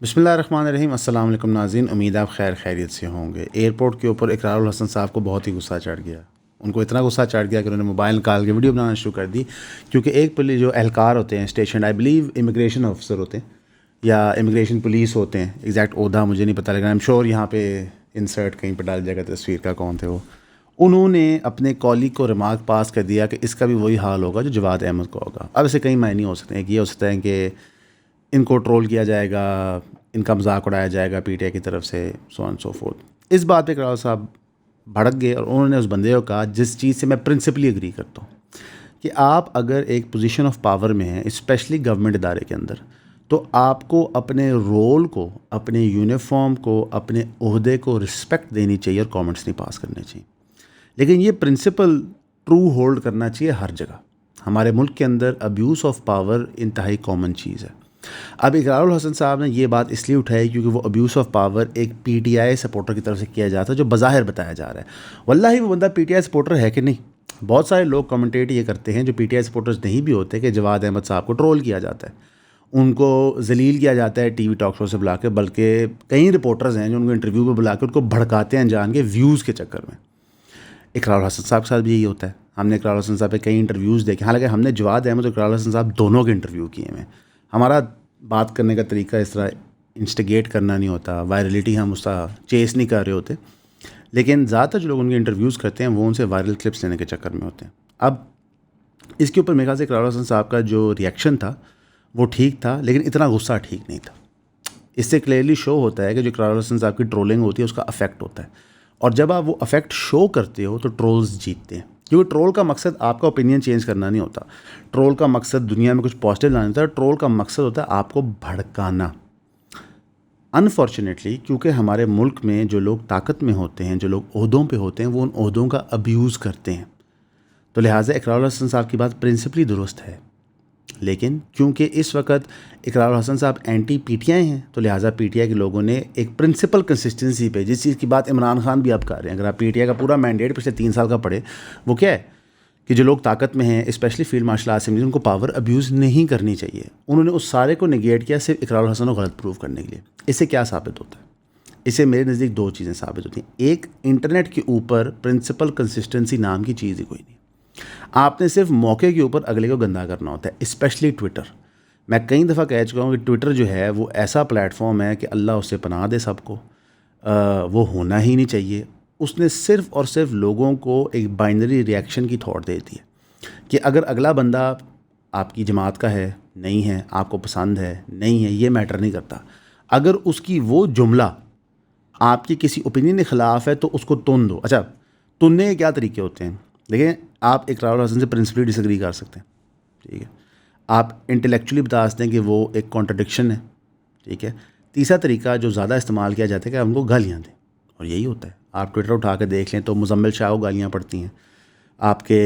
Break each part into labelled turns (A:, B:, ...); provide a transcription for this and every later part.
A: بسم اللہ الرحمن الرحیم. السلام علیکم ناظرین, امید آپ خیریت سے ہوں گے. ایئرپورٹ کے اوپر اقرار الحسن صاحب کو بہت ہی غصہ چڑھ گیا. ان کو اتنا غصہ چڑھ گیا کہ انہوں نے موبائل نکال کے ویڈیو بنانا شروع کر دی, کیونکہ ایک پولیس جو اہلکار ہوتے ہیں station, I believe immigration officer ہوتے ہیں یا امیگریشن پولیس ہوتے ہیں, ایگزیکٹ عہدہ مجھے نہیں پتہ, لیکن آئی ایم شیور یہاں پہ انسرٹ کہیں پہ ڈال جائے گا تصویر کا کون تھے وہ. انہوں نے اپنے کالیگ کو ریمارک پاس کر دیا کہ اس کا بھی وہی حال ہوگا جو جواد احمد کو ہوگا. اب اسے کئی معنی ہو سکتے ہیں. کہ یہ ہو سکتا ہے کہ ان کو ٹرول کیا جائے گا, ان کا مذاق اڑایا جائے گا پی ٹی آئی کی طرف سے, سو اینڈ سو فورتھ. اس بات پہ اقرار صاحب بھڑک گئے اور انہوں نے اس بندے کو کہا جس چیز سے میں پرنسپلی اگری کرتا ہوں, کہ آپ اگر ایک پوزیشن آف پاور میں ہیں, اسپیشلی گورنمنٹ ادارے کے اندر, تو آپ کو اپنے رول کو, اپنے یونیفارم کو, اپنے عہدے کو رسپیکٹ دینی چاہیے اور کامنٹس نہیں پاس کرنے چاہیے. لیکن یہ پرنسپل ٹرو ہولڈ کرنا چاہیے ہر جگہ. ہمارے ملک کے اندر ابیوز آف پاور انتہائی کامن چیز ہے. اب اقرار الحسن صاحب نے یہ بات اس لیے اٹھائی کیونکہ وہ ابیوز آف پاور ایک پی ٹی آئی سپورٹر کی طرف سے کیا جاتا ہے, جو بظاہر بتایا جا رہا ہے. واللہ وہ بندہ پی ٹی آئی سپورٹر ہے کہ نہیں. بہت سارے لوگ کمنٹیٹ یہ کرتے ہیں جو پی ٹی آئی سپورٹرز نہیں بھی ہوتے, کہ جواد احمد صاحب کو ٹرول کیا جاتا ہے, ان کو ذلیل کیا جاتا ہے ٹی وی ٹاک شو سے بلا کے, بلکہ کئی رپورٹرز ہیں جو ان کو انٹرویو پہ بلا کے ان کو بھڑکاتے ہیں جان کے ویوز کے چکر میں. اقرار الحسن صاحب کے ساتھ بھی یہی ہوتا ہے. ہم نے اقرار الحسن صاحب پہ کئی انٹرویوز دیکھے, حالانکہ ہم نے جواد احمد اور اقرار الحسن صاحب دونوں کے انٹرویو کیے ہیں. ہمارا بات کرنے کا طریقہ اس طرح انسٹیگیٹ کرنا نہیں ہوتا, وائرلٹی ہم اس کا چیس نہیں کر رہے ہوتے, لیکن زیادہ تر جو لوگ ان کے انٹرویوز کرتے ہیں وہ ان سے وائرل کلپس لینے کے چکر میں ہوتے ہیں. اب اس کے اوپر میرے خیال سے اقرار الحسن صاحب کا جو ریئیکشن تھا وہ ٹھیک تھا, لیکن اتنا غصہ ٹھیک نہیں تھا. اس سے کلیئرلی شو ہوتا ہے کہ جو اقرار الحسن صاحب کی ٹرولنگ ہوتی ہے اس کا افیکٹ ہوتا ہے, اور جب آپ وہ افیکٹ شو کرتے ہو تو ٹرولز جیتتے ہیں. کیونکہ ٹرول کا مقصد آپ کا اوپینین چینج کرنا نہیں ہوتا, ٹرول کا مقصد دنیا میں کچھ پازیٹیو لانا ہوتا ہے, ٹرول کا مقصد ہوتا ہے آپ کو بھڑکانا. انفارچونیٹلی کیونکہ ہمارے ملک میں جو لوگ طاقت میں ہوتے ہیں, جو لوگ عہدوں پہ ہوتے ہیں, وہ ان عہدوں کا ابیوز کرتے ہیں. تو لہٰذا اقرار الحسن صاحب کی بات پرنسپلی درست ہے, لیکن کیونکہ اس وقت اقرار الحسن صاحب اینٹی پی ٹی آئی ہیں, تو لہٰذا پی ٹی آئی کے لوگوں نے ایک پرنسپل کنسسٹنسی پہ, جس چیز کی بات عمران خان بھی اب کر رہے ہیں, اگر آپ پی ٹی آئی کا پورا مینڈیٹ پچھلے 3 سال کا پڑھے, وہ کیا ہے کہ جو لوگ طاقت میں ہیں, اسپیشلی فیلڈ مارشل آرٹس میں, ان کو پاور ابیوز نہیں کرنی چاہیے. انہوں نے اس سارے کو نگیٹ کیا صرف اقرار الحسن کو غلط پروف کرنے کے لیے. اس سے کیا ثابت ہوتا ہے؟ اس سے میرے نزدیک 2 چیزیں ثابت ہوتی ہیں. ایک, انٹرنیٹ کے اوپر پرنسپل کنسسٹنسی نام کی چیز ہی کوئی نہیں. آپ نے صرف موقع کے اوپر اگلے کو گندہ کرنا ہوتا ہے, اسپیشلی ٹویٹر. میں کئی دفعہ کہہ چکا ہوں کہ ٹویٹر جو ہے وہ ایسا پلیٹ فارم ہے کہ اللہ اس سے پناہ دے سب کو, وہ ہونا ہی نہیں چاہیے. اس نے صرف اور صرف لوگوں کو ایک بائنری ریئیکشن کی تھاٹ دے دی ہے کہ اگر اگلا بندہ آپ کی جماعت کا ہے, نہیں ہے, آپ کو پسند ہے, نہیں ہے, یہ میٹر نہیں کرتا. اگر اس کی وہ جملہ آپ کی کسی اوپینین کے خلاف ہے تو اس کو تن دو. اچھا, تننے کے کیا طریقے ہوتے ہیں؟ دیکھیں, آپ اقرار الحسن سے پرنسپلی ڈس ایگری کر سکتے ہیں, ٹھیک ہے, آپ انٹلیکچولی بتا سکتے ہیں کہ وہ ایک کانٹرڈکشن ہے, ٹھیک ہے. تیسرا طریقہ جو زیادہ استعمال کیا جاتا ہے کہ آپ ان کو گالیاں دیں, اور یہی ہوتا ہے. آپ ٹویٹر اٹھا کے دیکھ لیں تو مزمل شاہ کو گالیاں پڑتی ہیں, آپ کے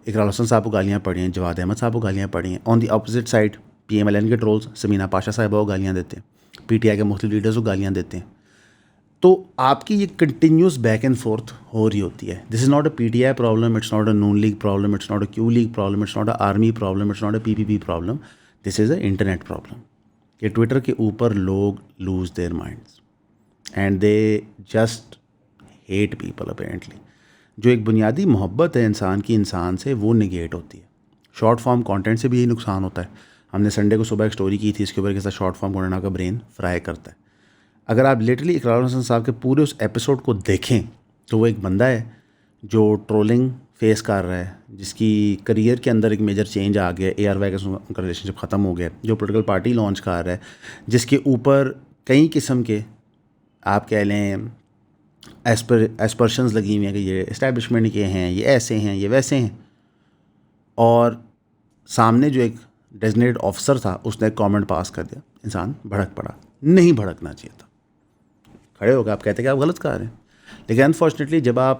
A: اقرار الحسن صاحب کو گالیاں پڑھی ہیں, جواد احمد صاحب کو گالیاں پڑھی ہیں. On the opposite side P M L N کے ٹرولز سمینہ پاشا صاحبہ کو گالیاں دیتے ہیں, پی ٹی آئی کے مختلف لیڈرز کو گالیاں دیتے ہیں. تو آپ کی یہ کنٹینیوس بیک اینڈ فورتھ ہو رہی ہوتی ہے. This is not a P T I problem, it's not a Noon league problem, it's not a Q league problem, it's not a army problem, it's not a P P P problem. This is a internet problem. کہ Twitter کے اوپر لوگ lose their minds and they just hate people apparently. جو ایک بنیادی محبت ہے انسان کی انسان سے, وہ نگیٹ ہوتی ہے. شارٹ فارم کانٹینٹ سے بھی یہی نقصان ہوتا ہے. ہم نے سنڈے کو صبح ایک سٹوری کی تھی اس کے اوپر, کیسا شارٹ فارم کانٹینٹ کا برین فرائی کرتا ہے. اگر آپ لٹرلی اقرار الحسن صاحب کے پورے اس ایپیسوڈ کو دیکھیں تو وہ ایک بندہ ہے جو ٹرولنگ فیس کر رہا ہے, جس کی کریئر کے اندر ایک میجر چینج آ گیا, اے آر وائی کا ریلیشن شپ ختم ہو گیا, جو پولیٹیکل پارٹی لانچ کر رہا ہے, جس کے اوپر کئی قسم کے آپ کہہ لیں ایسپرشنز لگی ہوئی ہیں کہ یہ اسٹیبلشمنٹ کے ہیں, یہ ایسے ہیں, یہ ویسے ہیں. اور سامنے جو ایک ڈیزنیٹڈ آفیسر تھا اس نے ایک کامنٹ پاس کر دیا, انسان بھڑک پڑا. نہیں بھڑکنا چاہیے تھا, کھڑے ہو کے آپ کہتے ہیں کہ آپ غلط کر رہے ہیں. لیکن انفارچونیٹلی جب آپ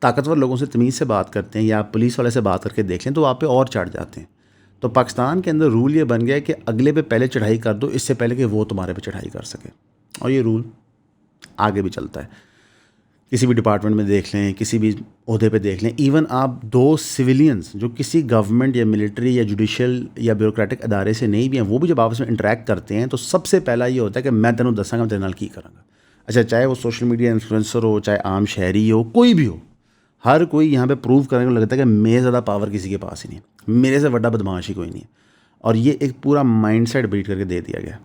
A: طاقتور لوگوں سے تمیز سے بات کرتے ہیں یا آپ پولیس والے سے بات کر کے دیکھ لیں تو آپ پہ اور چڑھ جاتے ہیں. تو پاکستان کے اندر رول یہ بن گیا ہے کہ اگلے پہ پہلے چڑھائی کر دو, اس سے پہلے کہ وہ تمہارے پہ چڑھائی کر سکے, اور یہ رول آگے بھی چلتا ہے. کسی بھی ڈپارٹمنٹ میں دیکھ لیں, کسی بھی عہدے پہ دیکھ لیں, ایون آپ دو سویلینس جو کسی گورنمنٹ یا ملٹری یا جوڈیشل یا بیوروکریٹک ادارے سے نہیں بھی ہیں, وہ بھی جب آپس میں انٹریکٹ کرتے ہیں تو سب سے پہلا یہ ہوتا ہے کہ میں تینوں دساں گا میں تیرے نال کی کراں گا. اچھا, چاہے وہ سوشل میڈیا انفلوئنسر ہو, چاہے عام شہری ہو, کوئی بھی ہو, ہر کوئی یہاں پہ پروو کرنے کو لگتا ہے کہ میرے زیادہ پاور کسی کے پاس ہی نہیں ہے, میرے سے بڑا بدماش ہی کوئی نہیں ہے. اور یہ ایک پورا مائنڈ سیٹ بریٹ کر کے دے دیا گیا.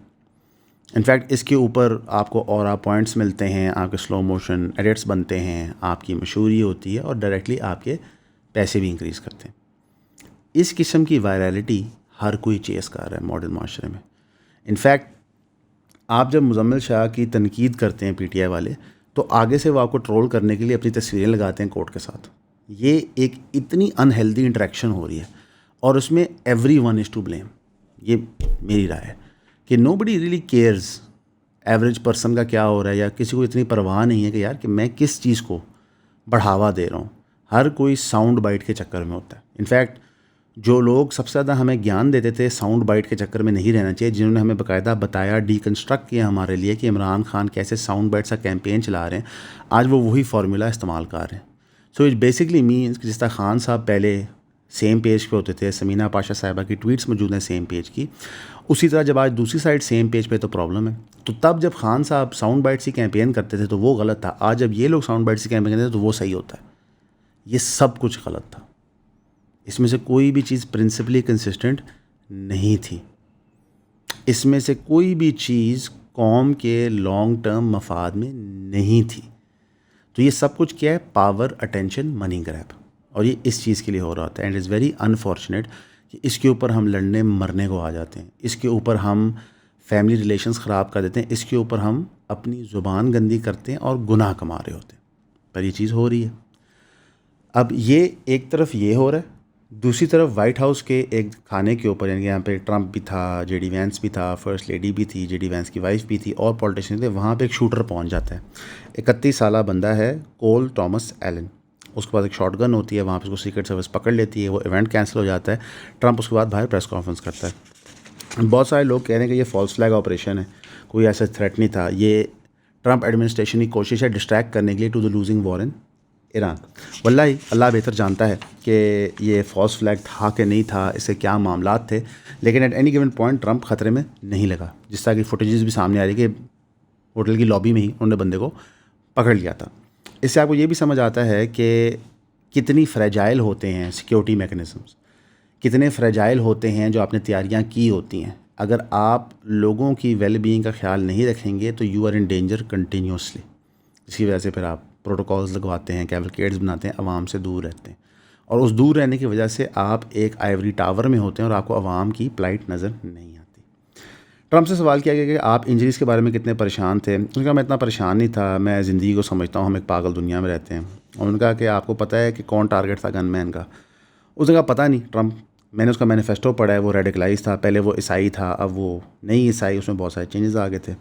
A: انفیکٹ اس کے اوپر آپ کو اور آپ پوائنٹس ملتے ہیں, آپ کے سلو موشن ایڈٹس بنتے ہیں, آپ کی مشہوری ہوتی ہے اور ڈائریکٹلی آپ کے پیسے بھی انکریز کرتے ہیں. اس قسم کی وائرالٹی ہر کوئی چیز کر رہا ہے ماڈرن معاشرے میں. انفیکٹ آپ جب مزمل شاہ کی تنقید کرتے ہیں پی ٹی آئی والے, تو آگے سے وہ آپ کو ٹرول کرنے کے لیے اپنی تصویریں لگاتے ہیں کوٹ کے ساتھ. یہ ایک اتنی انہیلدی انٹریکشن ہو رہی ہے, اور اس میں everyone is to blame. یہ میری رائے ہے کہ nobody really cares average person کا کیا ہو رہا ہے, یا کسی کو اتنی پرواہ نہیں ہے کہ یار کہ میں کس چیز کو بڑھاوا دے رہا ہوں. ہر کوئی ساؤنڈ بائٹ کے چکر میں ہوتا ہے. انفیکٹ جو لوگ سب سے زیادہ ہمیں گیان دیتے تھے ساؤنڈ بائٹ کے چکر میں نہیں رہنا چاہیے, جنہوں نے ہمیں باقاعدہ بتایا, ڈی کنسٹرکٹ کیا ہمارے لیے کہ عمران خان کیسے ساؤنڈ بائٹس کا کیمپین چلا رہے ہیں, آج وہ وہی فارمولا استعمال کر رہے ہیں. سو اٹ بیسکلی مینس کہ جس طرح خان صاحب پہلے سیم پیج پہ ہوتے تھے, سمینہ پاشا صاحبہ کی ٹویٹس موجود ہیں سیم پیج کی, اسی طرح جب آج دوسری سائڈ سیم پیج پہ تو پرابلم ہے. تو تب جب خان صاحب ساؤنڈ بائٹس کی کیمپین کرتے تھے تو وہ غلط تھا, آج جب یہ لوگ ساؤنڈ بائٹس کی کیمپین کرتے تھے تو وہ صحیح ہوتا ہے. یہ سب کچھ غلط تھا. اس میں سے کوئی بھی چیز پرنسپلی کنسسٹنٹ نہیں تھی. اس میں سے کوئی بھی چیز قوم کے لانگ ٹرم مفاد میں نہیں تھی. تو یہ سب کچھ کیا ہے؟ پاور, اٹینشن, منی گریب, اور یہ اس چیز کے لیے ہو رہا ہوتا ہے. اینڈ اٹس ویری انفارچونیٹ کہ اس کے اوپر ہم لڑنے مرنے کو آ جاتے ہیں, اس کے اوپر ہم فیملی ریلیشنز خراب کر دیتے ہیں, اس کے اوپر ہم اپنی زبان گندی کرتے ہیں اور گناہ کما رہے ہوتے ہیں. پر یہ چیز ہو رہی ہے. اب یہ ایک طرف یہ ہو رہا ہے, دوسری طرف وائٹ ہاؤس کے ایک کھانے کے اوپر, یعنی کہ یہاں پہ ٹرمپ بھی تھا, جے ڈی وینس بھی تھا, فرسٹ لیڈی بھی تھی, جے ڈی وینس کی وائف بھی تھی, اور پولیٹیشین تھے. وہاں پہ ایک شوٹر پہنچ جاتا ہے, 31 سالہ بندہ ہے کول ٹامس ایلن. اس کے پاس ایک شاٹ گن ہوتی ہے, وہاں پہ اس کو سیکرٹ سروس پکڑ لیتی ہے, وہ ایونٹ کینسل ہو جاتا ہے. ٹرمپ اس کے بعد باہر پریس کانفرنس کرتا ہے. بہت سارے لوگ کہہ رہے ہیں کہ یہ فالس فلیگ آپریشن ہے, کوئی ایسا تھریٹ نہیں تھا, یہ ٹرمپ ایڈمنسٹریشن کی کوشش ہے ڈسٹریکٹ کرنے کے لیے ٹو دا لوزنگ وار ان ایران. واللہ اللہ بہتر جانتا ہے کہ یہ فالس فلیگ تھا کہ نہیں تھا, اس سے کیا معاملات تھے, لیکن at any given point Trump خطرے میں نہیں لگا. جس طرح کی فوٹیجز بھی سامنے آ رہی کہ ہوٹل کی لابی میں ہی انہوں نے بندے کو پکڑ لیا تھا. اس سے آپ کو یہ بھی سمجھ آتا ہے کہ کتنی فریجائل ہوتے ہیں سیکیورٹی میکنزمس, کتنے فریجائل ہوتے ہیں جو آپ نے تیاریاں کی ہوتی ہیں. اگر آپ لوگوں کی ویل بینگ کا خیال نہیں رکھیں گے تو you are in danger continuously. اس کی وجہ سے پھر آپ پروٹوکالز لگواتے ہیں, کیولکیٹس بناتے ہیں, عوام سے دور رہتے ہیں, اور اس دور رہنے کی وجہ سے آپ ایک آئیوری ٹاور میں ہوتے ہیں اور آپ کو عوام کی پلائٹ نظر نہیں آتی. ٹرمپ سے سوال کیا گیا کہ آپ انجریز کے بارے میں کتنے پریشان تھے. اس نے کہا میں اتنا پریشان نہیں تھا, میں زندگی کو سمجھتا ہوں, ہم ایک پاگل دنیا میں رہتے ہیں. اور ان کا کہ آپ کو پتہ ہے کہ کون ٹارگیٹ تھا گن مین کا. اس نے کہا پتہ نہیں ٹرمپ, میں نے اس کا مینیفیسٹو پڑھا ہے, وہ ریڈیکلائز تھا, پہلے وہ عیسائی تھا, اب وہ نہیں عیسائی, اس میں بہت سارے چینجز آ گئے تھے.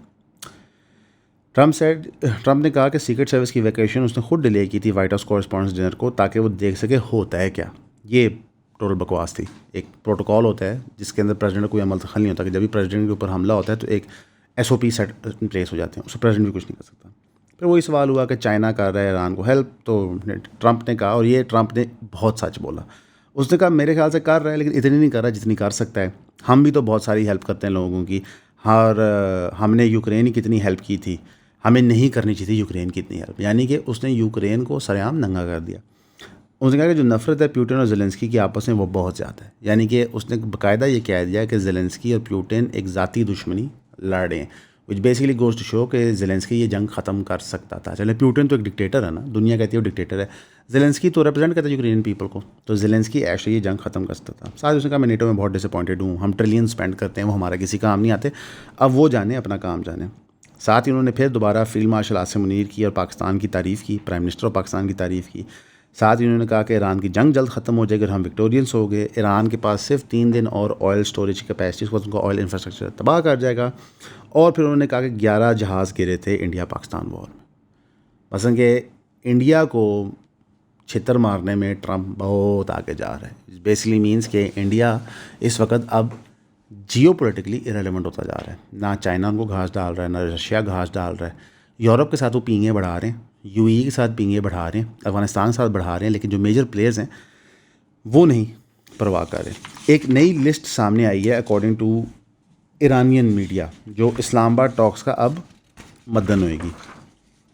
A: ٹرمپ نے کہا کہ سیکرٹ سروس کی ویکیشن اس نے خود ڈیلے کی تھی وائٹ ہاؤس کورسپونڈنٹس ڈنر کو, تاکہ وہ دیکھ سکے ہوتا ہے کیا. یہ ٹوٹل بکواس تھی. ایک پروٹوکال ہوتا ہے جس کے اندر پریزیڈنٹ کوئی عمل دخل نہیں ہوتا, کہ جب بھی پریزیڈنٹ کے اوپر حملہ ہوتا ہے تو ایک SOP سیٹ ان پلیس ہو جاتے ہیں, اس سے پریزیڈنٹ بھی کچھ نہیں کر سکتا. پھر وہی سوال ہوا کہ چائنا کر رہا ہے ایران کو ہیلپ, تو ٹرمپ نے کہا, اور یہ ٹرمپ نے بہت سچ بولا, اس نے کہا میرے خیال سے کر رہا ہے لیکن اتنی نہیں کر رہا جتنی کر سکتا ہے. ہم بھی تو بہت ساری ہیلپ کرتے ہیں لوگوں کی, اور ہم نے یوکرین کی کتنی ہیلپ کی تھی, ہمیں نہیں کرنی چاہیے یوکرین کی اتنی ہیلپ. یعنی کہ اس نے یوکرین کو سر عام ننگا کر دیا. اس نے کہا کہ جو نفرت ہے پیوٹن اور زیلنسکی کی آپس میں وہ بہت زیادہ ہے. یعنی کہ اس نے باقاعدہ یہ کہہ دیا کہ زیلنسکی اور پیوٹن ایک ذاتی دشمنی لڑ رہے ہیں, which basically goes to show کہ زیلنسکی یہ جنگ ختم کر سکتا تھا. چلے پیوٹن تو ایک ڈکٹیٹر ہے نا, دنیا کہتی ہے وہ ڈکٹیٹر ہے, زیلنسکی تو ریپرزینٹ کرتا ہے یوکرین پیپل کو, تو زیلنسکی ایکچولی یہ جنگ ختم کر سکتا تھا. ساتھ اس نے کہا میں نیٹو میں بہت ڈس اپوائنٹڈ ہوں, ہم ٹریلین اسپینڈ کرتے ہیں, وہ ہمارا کسی کام نہیں آتے, اب وہ جانے اپنا کام جانے. ساتھ ہی انہوں نے پھر دوبارہ فیلڈ مارشل عاصم منیر کی اور پاکستان کی تعریف کی, پرائم منسٹر آف پاکستان کی تعریف کی. ساتھ ہی انہوں نے کہا کہ ایران کی جنگ جلد ختم ہو جائے گی, ہم وکٹورینس ہو گئے, ایران کے پاس صرف 3 دن اور آئل اسٹوریج کی کیپیسٹی, اس کو ان کا آئل انفراسٹرکچر تباہ کر جائے گا. اور پھر انہوں نے کہا کہ 11 جہاز گرے تھے انڈیا پاکستان وار میں. مثلاً کہ انڈیا کو چھتر مارنے میں ٹرمپ بہت آگے جا رہا ہے. بیسکلی مینس کہ انڈیا اس وقت اب جیو پولیٹیکلی ارریلیونٹ ہوتا جا رہا ہے. نہ چائنا ان کو گھاس ڈال رہا ہے, نہ رشیا گھاس ڈال رہا ہے, یورپ کے ساتھ وہ پینگیں بڑھا رہے ہیں, یو اے ای کے ساتھ پینگے بڑھا رہے ہیں, افغانستان کے ساتھ بڑھا رہے ہیں, لیکن جو میجر پلیئرز ہیں وہ نہیں پرواہ کر رہے. ایک نئی لسٹ سامنے آئی ہے اکارڈنگ ٹو ایرانین میڈیا, جو اسلام آباد ٹاکس کا اب مدن ہوئے گی.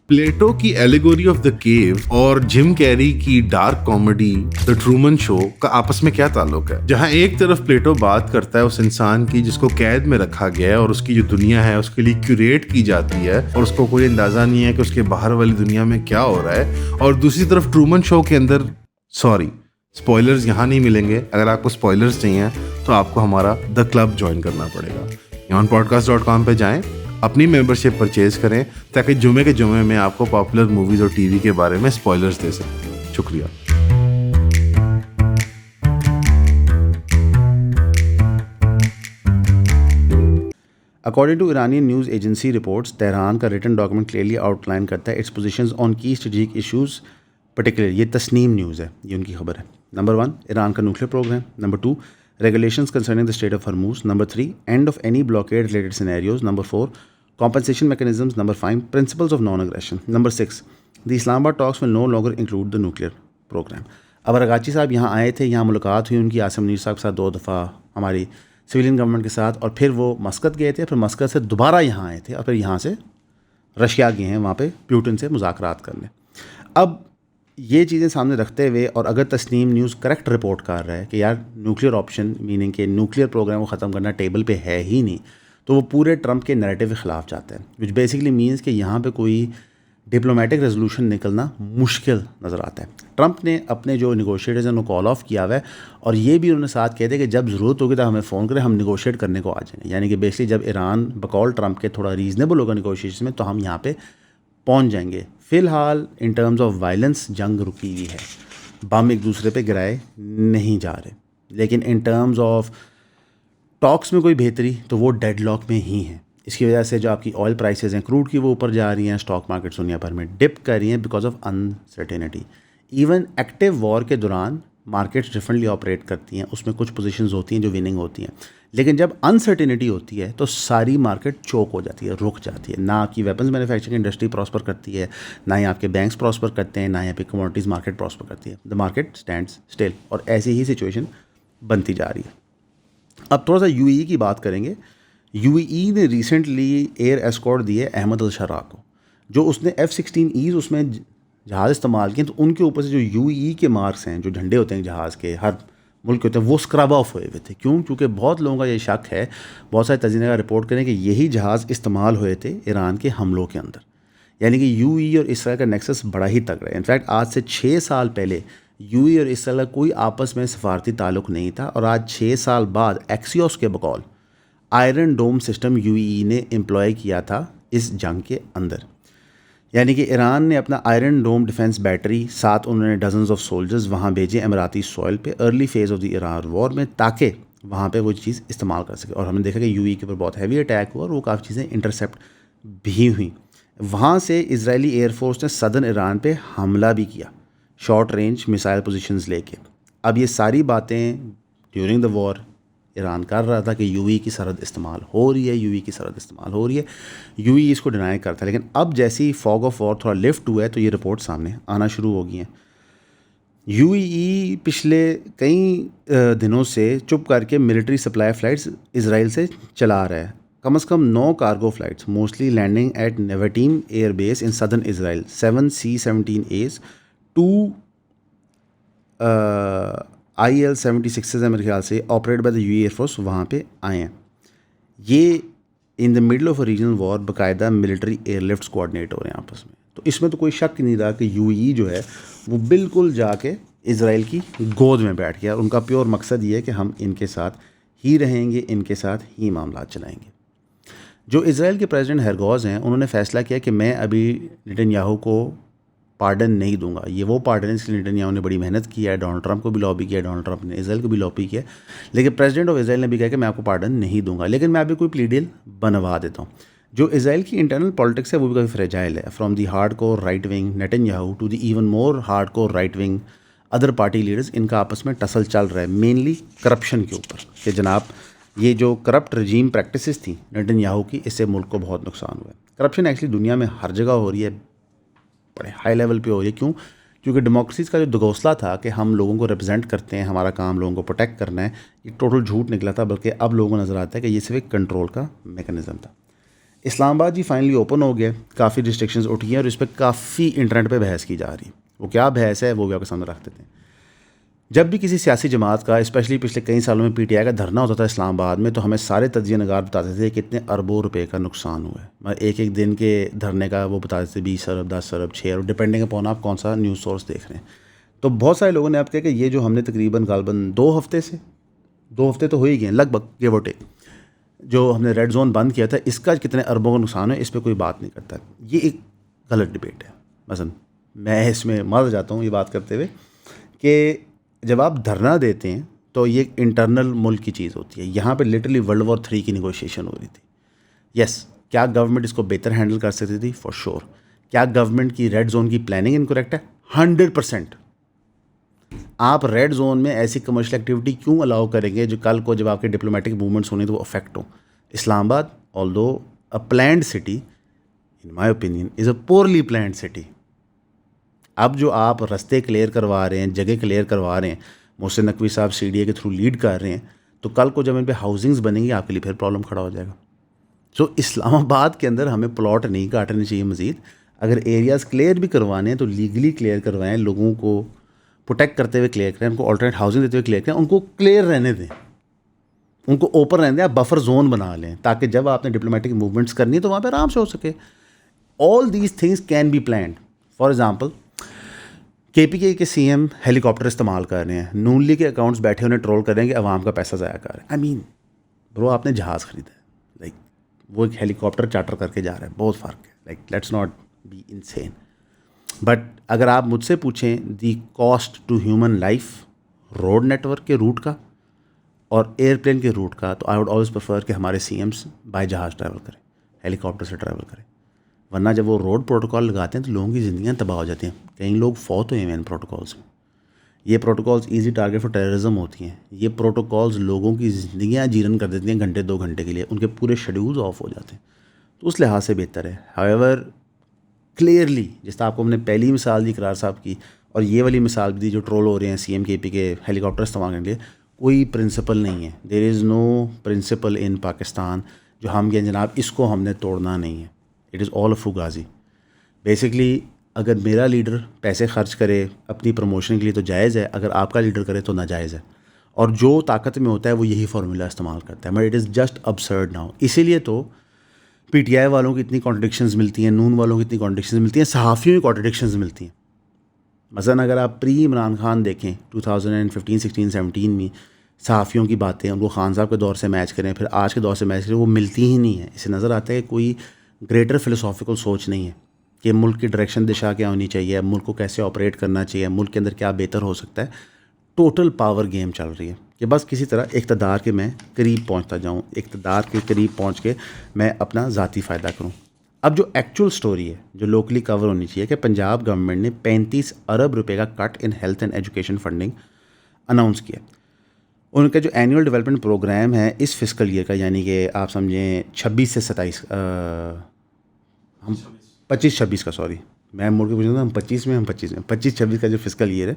B: پلیٹو کی ایلیگوری آف دا کیو اور جم کیری کی ڈارک کامیڈی دا ٹرومن شو کا آپس میں کیا تعلق ہے؟ جہاں ایک طرف پلیٹو بات کرتا ہے اس انسان کی جس کو قید میں رکھا گیا ہے اور اس کی جو دنیا ہے اس کے لیے کیوریٹ کی جاتی ہے اور اس کو کوئی اندازہ نہیں ہے کہ اس کے باہر والی دنیا میں کیا ہو رہا ہے, اور دوسری طرف ٹرومن شو کے اندر سپوائلرز یہاں نہیں ملیں گے. اگر آپ کو سپوائلرز چاہیے تو آپ کو ہمارا دا کلب جوائن کرنا پڑے گا. یہاں podcast.com پہ جائیں, اپنی ممبرشپ پرچیز کریں تاکہ جمعے کے جمعے میں آپ کو پاپولر موویز اور ٹی وی کے بارے میں سپوائلرز دے سکیں. شکریہ.
A: According to Iranian news agency reports, Tehran کا written document clearly outline کرتا ہے اٹس پوزیشنز آن کی اسٹریٹجک ایشوز پرٹیکولر. یہ تسنیم نیوز ہے, یہ ان کی خبر ہے. نمبر 1 ایران کا nuclear programme. Number 2 regulations concerning the state of Hormuz. Number 3 end of any blockade related scenarios. Number 4 compensation mechanisms. Number 5 principles of non-aggression. Number 6 the Islamabad talks will no longer include the nuclear program. اب اراغچی صاحب یہاں آئے تھے, یہاں ملاقات ہوئی ان کی عاصم منیر صاحب کے ساتھ 2 دفعہ, ہماری سویلین گورنمنٹ کے ساتھ, اور پھر وہ مسقط گئے تھے, پھر مسقط سے دوبارہ یہاں آئے تھے, اور پھر یہاں سے رشیا گئے ہیں وہاں پہ پیوٹن سے مذاکرات کرنے. اب یہ چیزیں سامنے رکھتے ہوئے, اور اگر تسنیم نیوز کریکٹ رپورٹ کر رہا ہے کہ یار نیوکلیر آپشن میننگ کہ نیوکلیر پروگرام کو ختم کرنا ٹیبل پہ ہے ہی نہیں, تو وہ پورے ٹرمپ کے نیریٹو کے خلاف جاتا ہے, وچ بیسکلی مینس کہ یہاں پہ کوئی ڈپلومیٹک ریزولوشن نکلنا مشکل نظر آتا ہے. ٹرمپ نے اپنے جو نیگوشیٹرز ہیں انہوں کال آف کیا ہوا ہے, اور یہ بھی انہوں نے ساتھ کہتے ہیں کہ جب ضرورت ہوگی تو ہمیں فون کریں, ہم نیگوشیٹ کرنے کو آ جائیں گے. یعنی کہ بیسکلی جب ایران بقول ٹرمپ کے تھوڑا ریزنیبل ہوگا نیگوشیشن میں تو ہم یہاں پہ پہنچ جائیں گے. فی الحال ان ٹرمز آف وائلنس جنگ رکی ہوئی ہے, بم ایک دوسرے پہ گرائے نہیں جا رہے, لیکن ان ٹرمز آف ٹاکس میں کوئی بہتری تو وہ ڈیڈ لاک میں ہی ہیں. اس کی وجہ سے جو آپ کی آئل پرائسز ہیں کروڈ کی وہ اوپر جا رہی ہیں, اسٹاک مارکیٹس دنیا بھر میں ڈپ کر رہی ہیں because of uncertainty. Even active war کے دوران مارکیٹس ڈفرینٹلی آپریٹ کرتی ہیں, اس میں کچھ پوزیشنز ہوتی ہیں جو وننگ ہوتی ہیں, لیکن جب انسرٹینٹی ہوتی ہے تو ساری مارکیٹ چوک ہو جاتی ہے, رک جاتی ہے. نہ آپ کی ویپنز مینوفیکچرنگ انڈسٹری پراسپر کرتی ہے, نہ ہی آپ کے بینکس پراسپر کرتے ہیں, نہ ہی آپ کی کموڈیٹیز مارکیٹ پراسپر کرتی ہے. دا مارکیٹ اسٹینڈس اسٹل, اور ایسی ہی سچویشن بنتی جا رہی ہے. اب تھوڑا سا یو اے ای کی بات کریں گے. یو اے ای نے ریسنٹلی ایئر ایسکارٹ دی ہے احمد الشراء کو, جو اس نے F-16Es اس میں جہاز استعمال کیے, تو ان کے اوپر سے جو یو اے ای کے مارکس ہیں, جو جھنڈے ہوتے ہیں جہاز کے ہر ملک کے ہوتے ہیں, وہ اسکرب آف ہوئے ہوئے تھے. کیوں؟ کیونکہ بہت لوگوں کا یہ شک ہے, بہت سارے تجزیہ کا رپورٹ کریں کہ یہی جہاز استعمال ہوئے تھے ایران کے حملوں کے اندر. یعنی کہ یو اے ای اور اسرائیل کا نیکسس بڑا ہی تگڑا ہے. انفیکٹ آج سے 6 سال پہلے یو اے ای اور اسرائیل کا کوئی آپس میں سفارتی تعلق نہیں تھا, اور آج 6 سال بعد ایکسیوس کے بقول آئرن ڈوم سسٹم یو اے ای نے امپلائی کیا تھا اس جنگ کے اندر. یعنی کہ ایران نے اپنا آئرن ڈوم ڈیفنس بیٹری ساتھ انہوں نے ڈزنز آف سولجرز وہاں بھیجے اماراتی سوئل پہ early phase of the Iran war میں, تاکہ وہاں پہ وہ چیز استعمال کر سکے. اور ہم نے دیکھا کہ یو اے کے اوپر بہت ہیوی اٹیک ہوا اور وہ کافی چیزیں انٹرسیپٹ بھی ہوئیں. وہاں سے اسرائیلی ایئر فورس نے صدرن ایران پہ حملہ بھی کیا شارٹ رینج میسائل پوزیشنز لے کے. اب یہ ساری باتیں ڈیورنگ دا وار ایران کر رہا تھا کہ یو اے کی سرحد استعمال ہو رہی ہے, یو اے کی سرحد استعمال ہو رہی ہے. یو اے اس کو ڈینائی کرتا ہے, لیکن اب جیسی فاگ آف وار تھوڑا لفٹ ہوا ہے تو یہ رپورٹ سامنے آنا شروع ہو گئی ہیں. یو اے ای پچھلے کئی دنوں سے چپ کر کے ملٹری سپلائی فلائٹس اسرائیل سے چلا رہا ہے. کم از کم 9 cargo flights mostly landing at Nevatim air base in southern Israel, 7 C-17As, 2 IL-76 ہیں میرے خیال سے, operate by the U A air force, وہاں پہ آئے ہیں. یہ in the middle of a regional war باقاعدہ ملٹری ایئر لفٹس کوآرڈینیٹ ہو رہے ہیں آپس میں. تو اس میں تو کوئی شک نہیں رہا کہ یو اے ای جو ہے وہ بالکل جا کے اسرائیل کی گود میں بیٹھ گیا. ان کا پیور مقصد یہ ہے کہ ہم ان کے ساتھ ہی رہیں گے, ان کے ساتھ ہی معاملات چلائیں گے. جو اسرائیل کے پریزیڈنٹ ہرگوز ہیں, انہوں نے فیصلہ کیا کہ میں ابھی نیتن یاہو کو پارڈن نہیں دوں گا. یہ وہ پارڈن ہے اس لیے نیتن یاہو نے بڑی محنت کی ہے, ڈونلڈ ٹرمپ کو بھی لابی کیا, ڈونلڈ ٹرمپ نے اسرائیل کو بھی لابی کیا, لیکن پریزیڈنٹ آف اسرائیل نے بھی کہا کہ میں آپ کو پارڈن نہیں دوں گا, لیکن میں ابھی کوئی پلی ڈیل بنوا دیتا ہوں. جو اسرائیل کی انٹرنل پالیٹکس ہے وہ بھی کافی فریجائل ہے, from the hardcore right wing Netanyahu to the even more hardcore right wing other party leaders. ان کا آپس میں ٹسل چل رہا ہے مینلی کرپشن کے اوپر, کہ جناب یہ جو کرپٹ رجیم پریکٹسز تھیں نیتن یاہو کی, اس سے ملک کو بہت نقصان ہوا ہے. کرپشن ایکچولی دنیا میں ہر جگہ ہو رہی ہے, بڑے ہائی لیول پہ ہو رہی ہے. کیوں؟ کیونکہ ڈیموکریسیز کا جو گھونسلہ تھا کہ ہم لوگوں کو ریپرزینٹ کرتے ہیں, ہمارا کام لوگوں کو پروٹیکٹ کرنا ہے, یہ ٹوٹل جھوٹ نکلا تھا. بلکہ اب لوگوں کو نظر آتا ہے کہ یہ صرف ایک کنٹرول کا میکانزم تھا. اسلام آباد جی فائنلی اوپن ہو گیا, کافی ریسٹرکشنز اٹھی ہیں اور اس پہ کافی انٹرنیٹ پہ بحث کی جا رہی ہے. وہ کیا بحث ہے وہ بھی آپ کے سامنے رکھ دیتے ہیں. جب بھی کسی سیاسی جماعت کا, اسپیشلی پچھلے کئی سالوں میں PTI کا دھرنا ہوتا تھا اسلام آباد میں, تو ہمیں سارے تجزیہ نگار بتاتے تھے کہ کتنے اربوں روپے کا نقصان ہوا ہے. ایک ایک دن کے دھرنے کا وہ بتاتے تھے 20 ارب 10 ارب 6 ارب, ڈپینڈنگ اپون آپ کون سا نیوز سورس دیکھ رہے ہیں. تو بہت سارے لوگوں نے اب کہا کہ یہ جو ہم نے تقریباً غالباً 2 ہفتے تو ہو ہی گئے لگ بھگ گیو اور ٹیک, جو ہم نے ریڈ زون بند کیا تھا, اس کا کتنے اربوں کا نقصان ہے اس پہ کوئی بات نہیں کرتا. یہ ایک غلط ڈبیٹ ہے. مثلا میں اس میں مر جاتا ہوں یہ بات کرتے ہوئے کہ جب آپ دھرنا دیتے ہیں تو یہ ایک انٹرنل ملک کی چیز ہوتی ہے. یہاں پہ لٹرلی World War 3 کی نیگوشیشن ہو رہی تھی. یس, کیا گورنمنٹ اس کو بہتر ہینڈل کر سکتی تھی؟ For sure. کیا گورنمنٹ کی ریڈ زون کی پلاننگ انکریکٹ ہے؟ 100%. آپ ریڈ زون میں ایسی کمرشل ایکٹیویٹی کیوں الاؤ کریں گے جو کل کو جب آپ کے ڈپلومیٹک موومنٹس ہونے تو وہ افیکٹ ہوں؟ اسلام آباد آلدو a planned city, in my opinion is a poorly planned city. اب جو آپ رستے کلیئر کروا رہے ہیں, جگہ کلیئر کروا رہے ہیں, محسن نقوی صاحب CDA کے تھرو لیڈ کر رہے ہیں, تو کل کو جب ان پہ ہاؤسنگز بنیں گی آپ کے لیے پھر پرابلم کھڑا ہو جائے گا. سو اسلام آباد کے اندر ہمیں پلاٹ نہیں کاٹنے چاہیے مزید. اگر ایریاز کلیئر بھی کروانے ہیں تو لیگلی کلیئر کروائیں, لوگوں کو پروٹیکٹ کرتے ہوئے کلیئر کریں, ان کو آلٹرنیٹ ہاؤسنگ دیتے ہوئے کلیئر کریں, ان کو کلیئر رہنے دیں, ان کو اوپن رہنے دیں. آپ بفر زون بنا لیں تاکہ جب آپ نے ڈپلومیٹک موومنٹس کرنی ہے تو وہاں پہ آرام سے ہو سکے. All these things can be planned. For example KPK کے CM ہیلی کاپٹر استعمال کر رہے ہیں, نون لیگ کے اکاؤنٹس بیٹھے انہیں ٹرول کر رہے ہیں کہ عوام کا پیسہ ضائع کر رہے ہیں. آئی مین برو, آپ نے جہاز خریدا ہے, لائک وہ ایک ہیلی کاپٹر چارٹر کر کے جا رہا ہے, بہت فرق ہے. Like let's not be insane. But اگر آپ مجھ سے پوچھیں the cost to human life road network کے روٹ کا اور ایئرپلین کے روٹ کا, تو آئی ووڈ آلویز پریفر کہ ہمارے CMs بائی جہاز ٹریول کریں, ہیلی کاپٹر سے ٹریول کریں. ورنہ جب وہ روڈ پروٹوکول لگاتے ہیں تو لوگوں کی زندگیاں تباہ ہو جاتی ہیں. کئی لوگ فوت ہوئے ہیں ان پروٹوکولس میں. یہ protocols easy target for terrorism ہوتی ہیں. یہ پروٹوکالز لوگوں کی زندگیاں جیرن کر دیتی ہیں گھنٹے 2 گھنٹے کے لیے, ان کے پورے شیڈیولز آف ہو جاتے ہیں. تو اس لحاظ سے بہتر ہے. ہاویور کلیئرلی, جس طرح آپ کو ہم نے پہلی مثال دی اقرار صاحب کی, اور یہ والی مثال بھی دی جو ٹرول ہو رہے ہیں CM KP کے ہیلی کاپٹر استعمال کرنے کے لیے, کوئی پرنسپل نہیں ہے. دیر is no principle in Pakistan جو ہم کہیں جناب اس کو ہم نے توڑنا نہیں ہے. It is all فوگازی. بیسکلی اگر میرا لیڈر پیسے خرچ کرے اپنی پروموشن کے لیے تو جائز ہے, اگر آپ کا لیڈر کرے تو ناجائز ہے. اور جو طاقت میں ہوتا ہے وہ یہی فارمولا استعمال کرتا ہے. But it is just absurd now. اسی لیے تو PTI والوں کی اتنی کانٹرڈکشنز ملتی ہیں, نون والوں کی اتنی کانٹرڈکشنز ملتی ہیں, صحافیوں کی کانٹرڈکشنز ملتی ہیں. مثلاً اگر آپ پری عمران خان دیکھیں 2015, 16, 17 میں صحافیوں کی باتیں ان کو خان صاحب کے دور سے میچ کریں, پھر آج کے دور سے میچ کریں, وہ ملتی ہی نہیں ہیں. اسے نظر آتا ہے کہ کوئی گریٹر فلسافیکل سوچ نہیں ہے کہ ملک کی ڈائریکشن دشا کیا ہونی چاہیے, ملک کو کیسے آپریٹ کرنا چاہیے, ملک کے اندر کیا بہتر ہو سکتا ہے. ٹوٹل پاور گیم چل رہی ہے کہ بس کسی طرح اقتدار کے میں قریب پہنچتا جاؤں, اقتدار کے قریب پہنچ کے میں اپنا ذاتی فائدہ کروں. اب جو ایکچوئل سٹوری ہے جو لوکلی کور ہونی چاہیے کہ پنجاب گورنمنٹ نے 35 ارب روپے کا cut in health and education funding announce کیا. ان کا جو اینول ڈیولپمنٹ پروگرام ہے اس فسکل ایئر کا, یعنی کہ آپ سمجھیں 26 سے 27 ہم 25-26 کا, سوری میں مڑ کے پوچھ رہا تھا, ہم 25 میں 25-26 کا جو فسکل ایئر ہے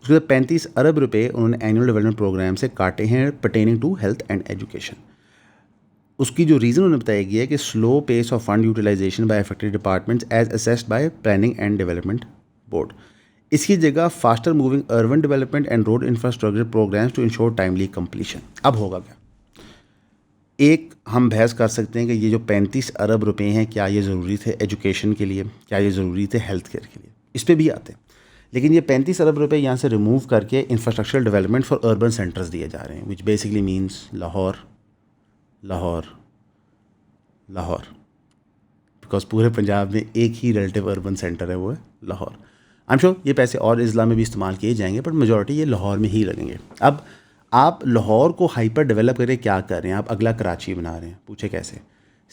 A: اس کے 35 ارب روپے انہوں نے اینول ڈیولپمنٹ پروگرام سے کاٹے ہیں pertaining to health and education. اس کی جو ریزن انہیں بتایا گیا ہے کہ slow pace of fund utilisation by affected departments as assessed by planning and development board. اس کی جگہ faster moving urban development and road infrastructure programmes to ensure timely completion. اب ہوگا کیا؟ ایک ہم بحث کر سکتے ہیں کہ یہ جو 35 ارب روپے ہیں کیا یہ ضروری تھے ایجوکیشن کے لیے, کیا یہ ضروری تھے ہیلتھ کیئر کے لیے, اس پہ بھی آتے ہیں. لیکن یہ 35 ارب روپے یہاں سے ریموو کر کے infrastructural development for urban centres دیے جا رہے ہیں, which basically means Lahore because پورے پنجاب میں ایک ہی ریلیٹیو اربن سینٹر ہے, وہ ہے لاہور. آئی ایم شیور یہ پیسے اور اضلاع میں بھی استعمال کیے جائیں گے, بٹ میجورٹی یہ لاہور میں ہی لگیں گے. اب آپ لاہور کو ہائپر ڈیولپ کرے کیا کر رہے ہیں, آپ اگلا کراچی بنا رہے ہیں. پوچھے کیسے؟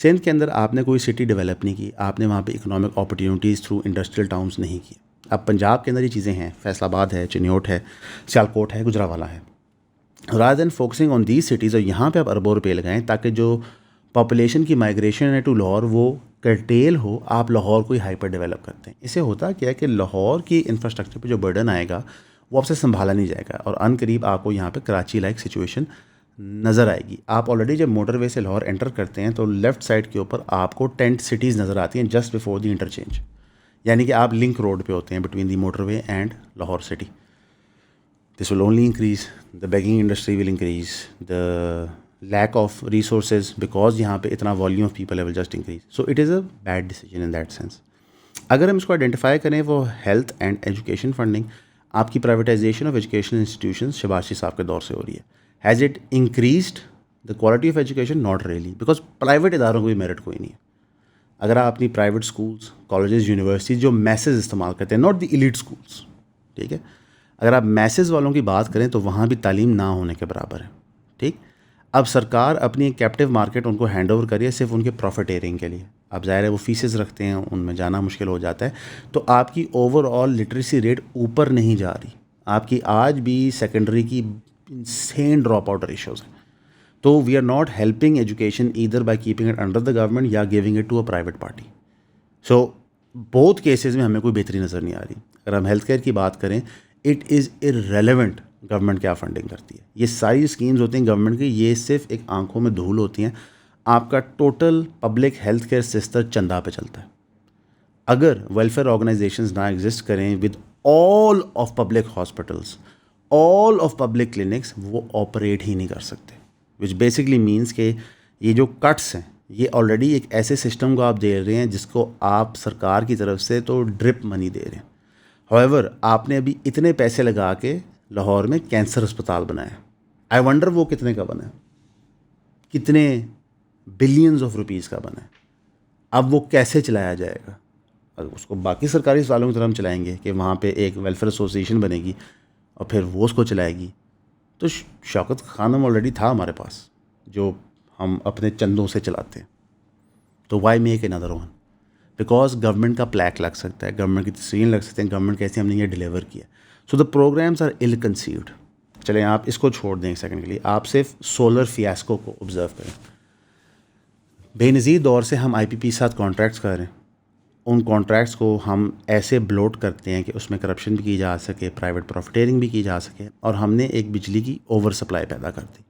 A: سندھ کے اندر آپ نے کوئی سٹی ڈیولپ نہیں کی, آپ نے وہاں پہ economic opportunities through industrial towns نہیں کی. اب پنجاب کے اندر یہ چیزیں ہیں, فیصل آباد ہے, چنیوٹ ہے, سیالکوٹ ہے, گجرانوالہ ہے. Rather than focusing on these cities, اور یہاں پہ آپ اربوں روپے لگائیں تاکہ جو پاپولیشن کی مائگریشن ہے ٹو لاہور وہ کرٹیل ہو, آپ لاہور کو ہی ہائپر ڈیولپ کرتے ہیں. اسے ہوتا کیا ہے کہ لاہور کی انفراسٹرکچر پہ جو برڈن آئے گا وہ آپ سے سنبھالا نہیں جائے گا, اور ان قریب آپ کو یہاں پہ کراچی لائک سچویشن نظر آئے گی. آپ آلریڈی جب موٹر وے سے لاہور انٹر کرتے ہیں تو لیفٹ سائڈ کے اوپر آپ کو ٹینٹ سٹیز نظر آتی ہیں جسٹ بفور دی انٹرچینج, یعنی کہ آپ لنک روڈ پہ ہوتے ہیں between the motorway and Lahore city. This will only increase, the begging industry will increase, the lack of resources because یہاں پہ اتنا volume of people will just increase. So it is a bad decision in that sense. اگر ہم اس کو identify کریں, وہ health and education funding, آپ کی privatisation of education institutions Shahbaz Sharif صاحب کے دور سے ہو رہی ہے. Has it increased the quality of education? Not really, because private اداروں کو بھی میرٹ کوئی نہیں ہے. اگر آپ اپنی پرائیویٹ اسکولس, کالجز, یونیورسٹیز جو میسز استعمال کرتے ہیں, ناٹ دی ایلیٹ اسکولس, ٹھیک ہے, اگر آپ میسز والوں کی بات کریں تو وہاں بھی تعلیم نہ ہونے کے برابر ہے. ٹھیک, اب سرکار اپنی ایک کیپٹیو مارکیٹ ان کو ہینڈ اوور کریے صرف ان کے پروفٹ ایئرنگ کے لیے. اب ظاہر ہے وہ فیسز رکھتے ہیں, ان میں جانا مشکل ہو جاتا ہے, تو آپ کی اوور آل لٹریسی ریٹ اوپر نہیں جا رہی. آپ کی آج بھی سیکنڈری کی انسین ڈراپ آؤٹ ریشوز ہیں. تو we are not helping education either by keeping it under the government یا giving it to a private party. So both cases میں ہمیں کوئی بہتری نظر نہیں آ رہی. اگر ہم ہیلتھ کیئر کی بات کریں, اٹ از ارریلیونٹ گورنمنٹ کیا فنڈنگ کرتی ہے. یہ ساری اسکیمز ہوتی ہیں گورنمنٹ کی, یہ صرف ایک آنکھوں میں دھول ہوتی ہیں. آپ کا total public health care system چندہ پہ چلتا ہے. اگر ویلفیئر آرگنائزیشنز نہ ایگزسٹ کریں with all of public hospitals, all of public clinics, وہ آپریٹ ہی نہیں کر سکتے. وچ بیسکلی مینس کہ یہ جو کٹس ہیں یہ آلریڈی ایک ایسے سسٹم کو آپ دے رہے ہیں جس کو آپ سرکار کی طرف سے تو ڈرپ منی دے رہے ہیں. ہویور آپ نے ابھی اتنے پیسے لگا کے لاہور میں کینسر اسپتال بنایا, آئی ونڈر وہ کتنے کا بنا ہے, کتنے بلینز آف روپیز کا بنا ہے. اب وہ کیسے چلایا جائے گا؟ اگر اس کو باقی سرکاری اسپتالوں کی طرح ہم چلائیں گے کہ وہاں پہ ایک ویلفیئر ایسوسیشن بنے گی اور پھر وہ اس کو چلائے گی, تو شوکت خانم آلریڈی تھا ہمارے پاس جو ہم اپنے چندوں سے چلاتے ہیں. تو وائی میک اندر ون؟ بیکاز گورنمنٹ کا پلیک لگ سکتا ہے, گورنمنٹ کی تصویر لگ سکتے ہیں, گورنمنٹ کیسے ہم نے یہ ڈیلیور کیا. سو the programs R L conceived. چلیں آپ اس کو چھوڑ دیں ایک سیکنڈ کے لیے, آپ صرف سولر فیاسکو کو آبزرو کریں. بے نظیر دور سے ہم آئی پی پی ساتھ کانٹریکٹس کر رہے ہیں. ان کانٹریکٹس کو ہم ایسے بلوٹ کرتے ہیں کہ اس میں کرپشن بھی کی جا سکے, پرائیویٹ پروفیٹیرنگ بھی کی جا سکے, اور ہم نے ایک بجلی کی اوور سپلائی پیدا کر دی.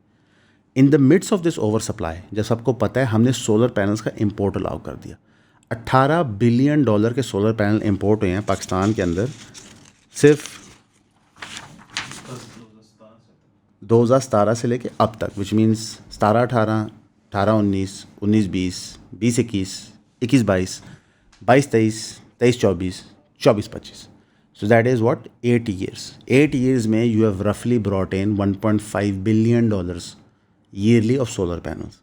A: In the midst of this oversupply, جب سب کو پتہ ہے, ہم نے سولر پینلز کا امپورٹ الاؤ کر دیا. $18 بلین کے سولر پینل امپورٹ ہوئے ہیں پاکستان کے اندر صرف 2017 سے لے کے اب تک, which means 17-18, 18-19, 19-20, 20-21, 21-22, 22-23, 23-24, 24-25. So that is what? 8 years. 8 years میں you have roughly brought in $1.5 billion yearly of solar panels.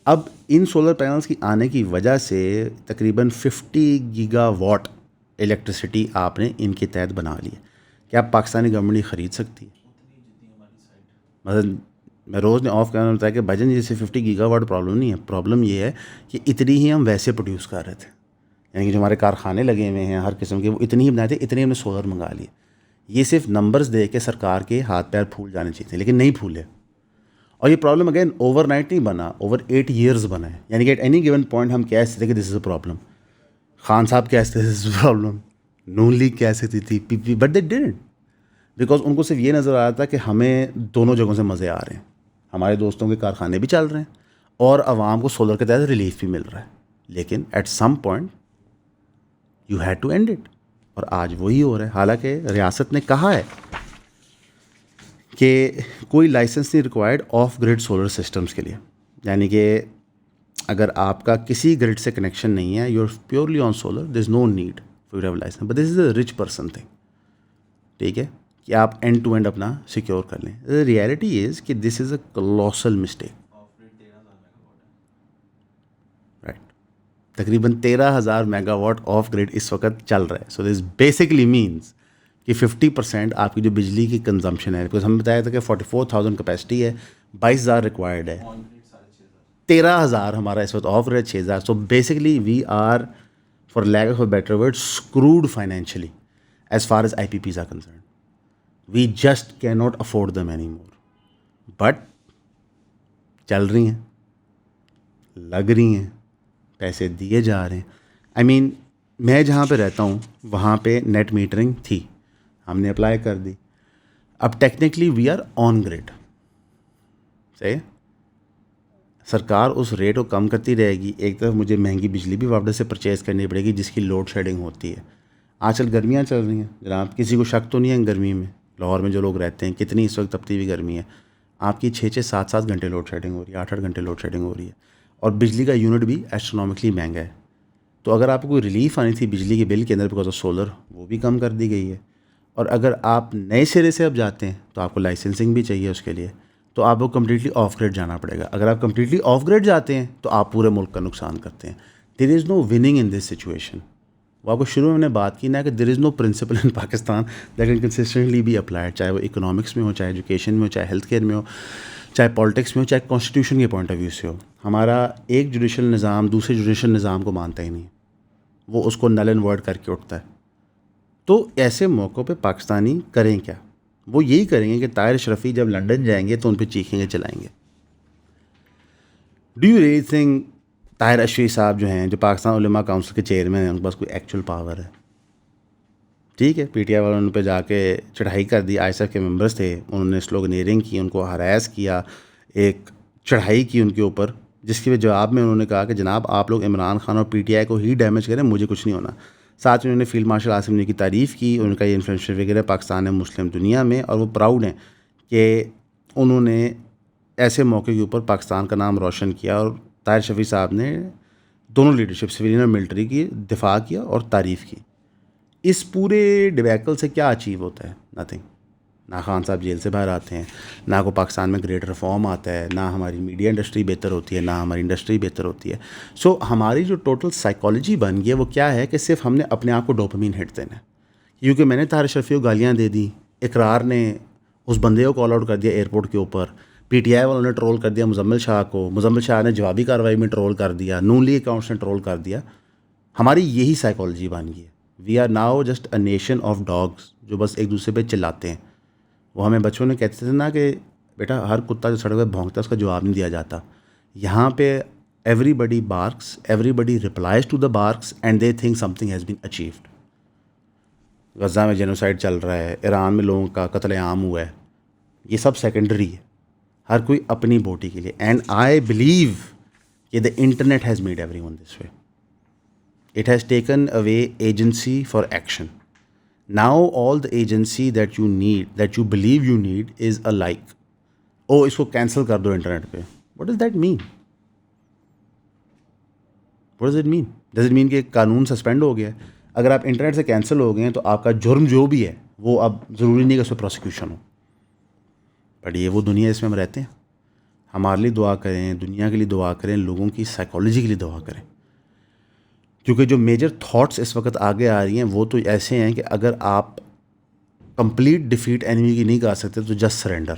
A: اب ان سولر پینلز کی آنے کی وجہ سے تقریباً 50 گیگا واٹ الیکٹریسٹی آپ نے ان کے تحت بنا لی ہے. کیا پاکستانی گورنمنٹ یہ خرید سکتی ہے؟ مثلا میں روز نے آف کرنا بتایا کہ بھجن جیسے 50 گیگا واٹ پرابلم نہیں ہے. پرابلم یہ ہے کہ اتنی ہی ہم ویسے پروڈیوس کر رہے تھے, یعنی کہ جو ہمارے کارخانے لگے ہوئے ہیں ہر قسم کے, وہ اتنی ہی بنائے تھے, اتنے ہم نے سولر منگا لیے. یہ صرف نمبرز دے کے سرکار کے ہاتھ پیر پھول جانے چاہیے تھے, لیکن نہیں پھولے. اور یہ پرابلم اگین اوور نائٹ نہیں بنا, اوور 8 ایئرز بنا ہے. یعنی کہ ایٹ اینی گیون پوائنٹ ہم کہہ سکتے کہ دس از اے پرابلم. خان صاحب کہہ سکتے دس is a problem, known league کہہ سکتی تھی, پی پی, بٹ دے ڈیڈنٹ, بیکاز ان کو صرف یہ نظر آ رہا تھا کہ ہمیں دونوں جگہوں سے مزے آ رہے ہیں, ہمارے دوستوں کے کارخانے بھی چل رہے ہیں اور عوام کو سولر کے تحت ریلیف بھی مل رہا ہے. لیکن at some point you had to end it, اور آج وہی ہو رہا ہے. حالانکہ ریاست نے کہا ہے کہ کوئی لائسنس نہیں required off grid solar systems کے لیے, یعنی کہ اگر آپ کا کسی گریڈ سے کنیکشن نہیں ہے, you are purely on solar, there is no need for you have licence. But this is a rich person thing, ٹھیک ہے, کہ آپ اینڈ ٹو اینڈ اپنا سیکیور کر لیں. ریئلٹی از کہ دس از اے کلوسل مسٹیک. رائٹ, تقریباً 13,000 میگا واٹ آف گریڈ اس وقت چل رہا ہے. سو دس بیسکلی مینس کہ 50% آپ کی جو بجلی کی کنزمپشن ہے, بیکاز ہمیں بتایا تھا کہ 44,000 کیپیسٹی ہے, 22,000 ریکوائرڈ ہے, 13,000 ہمارا اس وقت off rate 6,000. So basically we are for lack of a better word screwed financially as far as I P Ps are concerned. We just can not afford them anymore. But چل رہی ہیں, لگ رہی ہیں, پیسے دیے جا رہے ہیں. آئی مین میں جہاں پہ رہتا ہوں وہاں پہ نیٹ میٹرنگ تھی, ہم نے اپلائی کر دی. اب technically we are on grid, صحیح. سرکار اس ریٹ کو کم کرتی رہے گی. ایک طرف مجھے مہنگی بجلی بھی واپس سے پرچیز کرنی پڑے گی جس کی لوڈ شیڈنگ ہوتی ہے. آج کل گرمیاں چل رہی ہیں جناب, کسی کو شک تو نہیں ہے گرمی میں. لاہور میں جو لوگ رہتے ہیں کتنی اس وقت تپتی ہوئی گرمی ہے, آپ کی 6-6 7-7 گھنٹے لوڈ شیڈنگ ہو رہی ہے, 8-8 گھنٹے لوڈ شیڈنگ ہو رہی ہے, اور بجلی کا یونٹ بھی ایسٹرونومکلی مہنگا ہے. تو اگر آپ کو کوئی ریلیف آنی تھی بجلی کے بل کے اندر بیکاز آف سولر, وہ بھی کم کر دی گئی ہے. اور اگر آپ نئے سرے سے اب جاتے ہیں تو آپ کو لائسنسنگ بھی چاہیے اس کے لیے, تو آپ کو کمپلیٹلی آف گریڈ جانا پڑے گا. اگر آپ کمپلیٹلی آف گریڈ جاتے ہیں تو آپ پورے ملک کا نقصان کرتے ہیں. دیر is know winning in this situation. وہ آپ کو شروع میں ہم نے بات کی نا کہ there is no principle in Pakistan that can consistently be applied, چاہے وہ اکنامکس میں ہو, چاہے ایجوکیشن میں ہو, چاہے ہیلتھ کیئر میں ہو, چاہے پالیٹکس میں ہو, چاہے کانسٹیٹیوشن کے پوائنٹ آف ویو سے ہو. ہمارا ایک جوڈیشل نظام دوسرے جوڈیشل نظام کو مانتا ہی نہیں, وہ اس کو نل اینڈ ورڈ کر کے اٹھتا ہے. تو ایسے موقعوں پہ پاکستانی کریں کیا؟ وہ یہی کریں گے کہ طاہر اشرفی جب لنڈن جائیں گے تو ان پہ چیخیں گے, چلائیں گے. Do you really think Tahir Ashrafi صاحب جو ہیں, جو پاکستان علماء کاؤنسل کے چیئرمین ہیں, ان کے پاس کوئی ایکچوئل پاور ہے؟ ٹھیک ہے, پی ٹی آئی والوں نے ان پہ جا کے چڑھائی کر دی, آئی ایس ایف کے ممبرس تھے, انہوں نے سلوگنیئرنگ کی, ان کو ہراس کیا, ایک چڑھائی کی ان کے اوپر, جس کے جواب میں انہوں نے کہا کہ جناب آپ لوگ عمران خان اور پی ٹی آئی کو ہی ڈیمیج کریں, مجھے کچھ نہیں ہونا. ساتھ میں انہوں نے فیلڈ مارشل عاصم منی کی تعریف کی, ان کا یہ انفلوئنشل فگر ہے پاکستان میں مسلم دنیا میں, اور وہ پراؤڈ ہیں کہ انہوں نے ایسے موقع کے اوپر پاکستان کا نام روشن کیا. اور طاہر شفیع صاحب نے دونوں لیڈرشپ سویلین اور ملٹری کی دفاع کیا اور تعریف کی. اس پورے ڈبیکل سے کیا اچیو ہوتا ہے؟ نتھنگ. نہ خان صاحب جیل سے باہر آتے ہیں, نہ کو پاکستان میں گریٹ ریفارم آتا ہے, نہ ہماری میڈیا انڈسٹری بہتر ہوتی ہے, نہ ہماری انڈسٹری بہتر ہوتی ہے. سو ہماری جو ٹوٹل سائیکالوجی بن گئی ہے وہ کیا ہے کہ صرف ہم نے اپنے آپ کو ڈوپامین ہٹ دینا ہے. کیونکہ میں نے طاہر اشرفی کو گالیاں دے دی, اقرار نے اس بندے کو کال آؤٹ کر دیا ایئرپورٹ کے اوپر, پی ٹی آئی والوں نے ٹرول کر دیا مزمل شاہ کو, مزمل شاہ نے جوابی کارروائی میں ٹرول کر دیا, نون لیگ اکاؤنٹس نے ٹرول کر دیا. ہماری یہی سائیکالوجی بن گئی ہے. We are now just a nation of dogs جو بس ایک دوسرے پہ چلاتے ہیں. وہ ہمیں بچوں نے کہتے تھے نا کہ بیٹا ہر کتا جو سڑک پہ بھونکتا ہے اس کا جواب نہیں دیا جاتا. یہاں پہ everybody barks, everybody replies to the barks and they think something has been achieved. Gaza میں جینوسائڈ چل رہا ہے, ایران میں لوگوں کا قتل عام ہوا ہے, یہ سب سیکنڈری ہے, ہر کوئی اپنی بوٹی کے لیے. اینڈ آئی بلیو کہ the internet has made every one this way. It has taken away agency for action. Now all the agency that you need, that you believe you need is a like, oh اس کو cancel کر دو internet پہ. What does that mean? What does it mean? Does it mean کہ قانون suspend ہو گیا ہے؟ اگر آپ internet سے کینسل ہو گئے ہیں تو آپ کا جرم جو بھی ہے وہ اب ضروری نہیں کہ اس پہ پروسیکیوشن ہو. بٹ یہ وہ دنیا جس میں ہم رہتے ہیں. ہمارے لیے دعا کریں, دنیا کے لیے دعا کریں, لوگوں کی سائیکالوجی کے لیے دعا کریں. کیونکہ جو میجر تھاٹس اس وقت آگے آ رہی ہیں وہ تو ایسے ہیں کہ اگر آپ کمپلیٹ ڈیفیٹ اینیمی کی نہیں کر سکتے تو just surrender.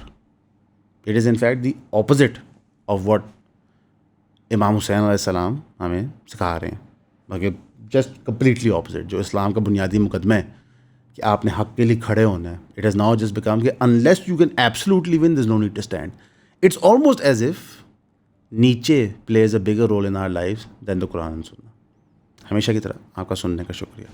A: It is in fact the opposite of what امام حسین علیہ السلام ہمیں سکھا رہے ہیں. باقی جسٹ کمپلیٹلی اپوزٹ جو اسلام کا بنیادی مقدمہ ہے کہ آپ نے حق کے لیے کھڑے ہونا ہے. It has now just become کہ unless you can absolutely win, there is no need to stand. It's almost as if نیچے plays a bigger role in our life than the Quran and سنہ. ہمیشہ کی طرح آپ کا سننے کا شکریہ.